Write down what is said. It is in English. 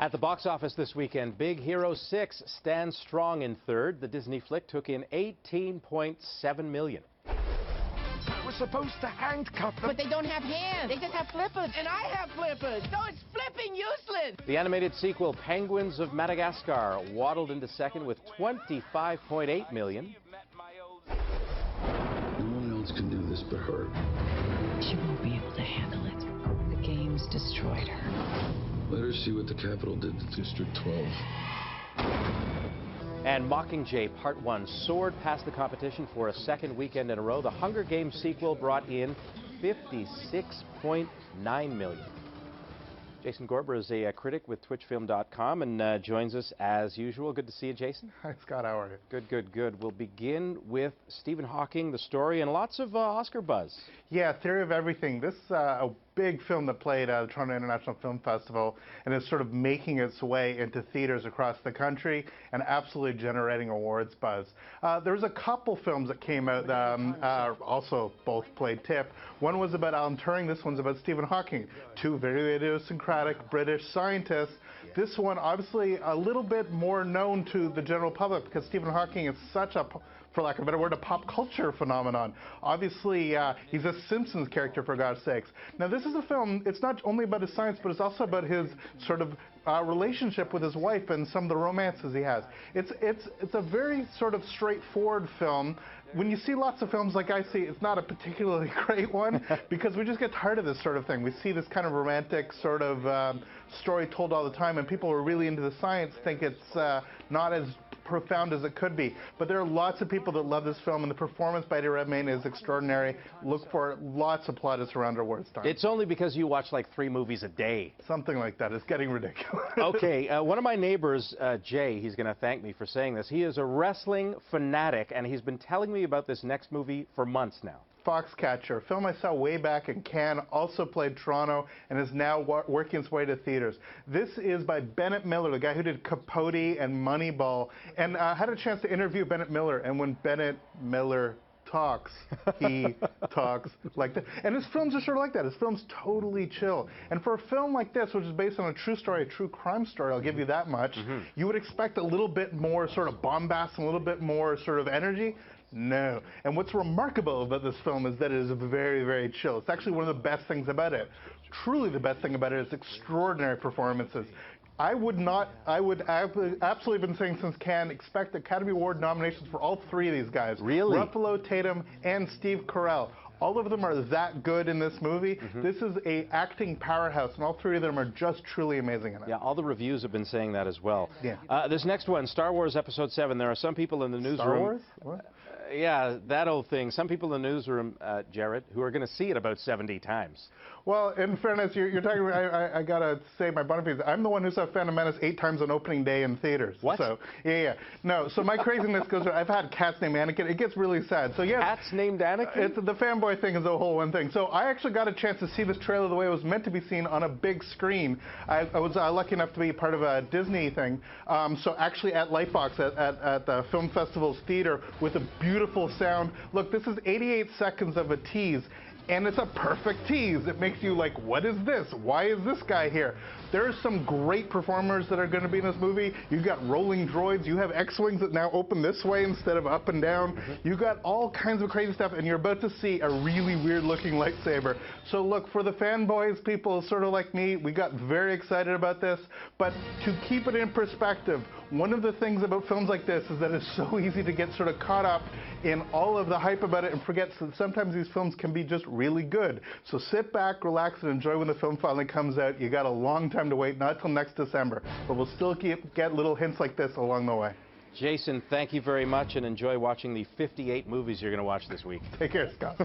At the box office this weekend, Big Hero 6 stands strong in third. The Disney flick took in $18.7 million. We're supposed to handcuff them. But they don't have hands. They just have flippers. And I have flippers. So it's flipping useless. The animated sequel, Penguins of Madagascar, waddled into second with $25.8 million. No one else can do this but her. She won't be able to handle it. The game's destroyed her. Let her see what the Capitol did to District 12. And Mockingjay Part 1 soared past the competition for a second weekend in a row. The Hunger Games sequel brought in $56.9 million. Jason Gorber is a critic with TwitchFilm.com and joins us as usual. Good to see you, Jason. Hi, Scott. How are you? Good, good, good. We'll begin with Stephen Hawking, the story, and lots of Oscar buzz. Yeah, Theory of Everything. This a big film that played at the Toronto International Film Festival and is sort of making its way into theaters across the country and absolutely generating awards buzz. There's a couple films that came out that also both played TIFF. One was about Alan Turing. This one's about Stephen Hawking. Two very idiosyncratic British scientists. This one obviously a little bit more known to the general public because Stephen Hawking is such a, for lack of a better word, a pop culture phenomenon. Obviously, he's a Simpsons character, for God's sakes. Now, this is a film, it's not only about his science, but it's also about his sort of relationship with his wife and some of the romances he has. It's a very sort of straightforward film. When you see lots of films like I see, it's not a particularly great one because we just get tired of this sort of thing. We see this kind of romantic sort of story told all the time, and people who are really into the science think it's not as profound as it could be. But there are lots of people that love this film, and the performance by Eddie Redmayne is extraordinary. Look for lots of plaudits around awards time. It's only because you watch like 3 movies a day. Something like that. It's getting ridiculous. Okay, one of my neighbors, Jay, he's going to thank me for saying this. He is a wrestling fanatic, and he's been telling me about this next movie for months now. Foxcatcher, a film I saw way back in Cannes, also played Toronto, and is now working its way to theaters. This is by Bennett Miller, the guy who did Capote and Moneyball, and I had a chance to interview Bennett Miller, and when Bennett Miller talks, he talks like that. And his films are sort of like that. His film's totally chill. And for a film like this, which is based on a true story, a true crime story, I'll give you that much, you would expect a little bit more sort of bombast and a little bit more sort of energy. No. And what's remarkable about this film is that it is very, very chill. It's actually one of the best things about it. Truly the best thing about it is extraordinary performances. I would absolutely been saying since Cannes, expect Academy Award nominations for all 3 of these guys. Really? Ruffalo, Tatum, and Steve Carell. All of them are that good in this movie. This is a acting powerhouse, and all 3 of them are just truly amazing in it. Yeah, all the reviews have been saying that as well. Yeah. This next one, Star Wars Episode 7. There are some people in the newsroom. Star Wars? What? Yeah, that old thing. Some people in the newsroom, Jared, who are going to see it about 70 times. Well, in fairness, you're talking. I gotta say my bona fides. I'm the one who saw Phantom Menace 8 times on opening day in theaters. What? So yeah. No. So my craziness goes. I've had cats named Anakin. It gets really sad. So yes. Cats named Anakin? The fanboy thing is a whole one thing. So I actually got a chance to see this trailer the way it was meant to be seen on a big screen. I was lucky enough to be part of a Disney thing. So actually at Lightbox at the Film Festival's theater with a beautiful sound. Look, this is 88 seconds of a tease. And it's a perfect tease. It makes you like, what is this? Why is this guy here? There are some great performers that are going to be in this movie. You've got rolling droids. You have X-Wings that now open this way instead of up and down. You got all kinds of crazy stuff, and you're about to see a really weird-looking lightsaber. So look, for the fanboys, people sort of like me, we got very excited about this. But to keep it in perspective, one of the things about films like this is that it's so easy to get sort of caught up in all of the hype about it and forget that sometimes these films can be just really good. So sit back, relax, and enjoy when the film finally comes out. You got a long time to wait, not till next December, but we'll still get little hints like this along the way. Jason, thank you very much, and enjoy watching the 58 movies you're going to watch this week. Take care, Scott.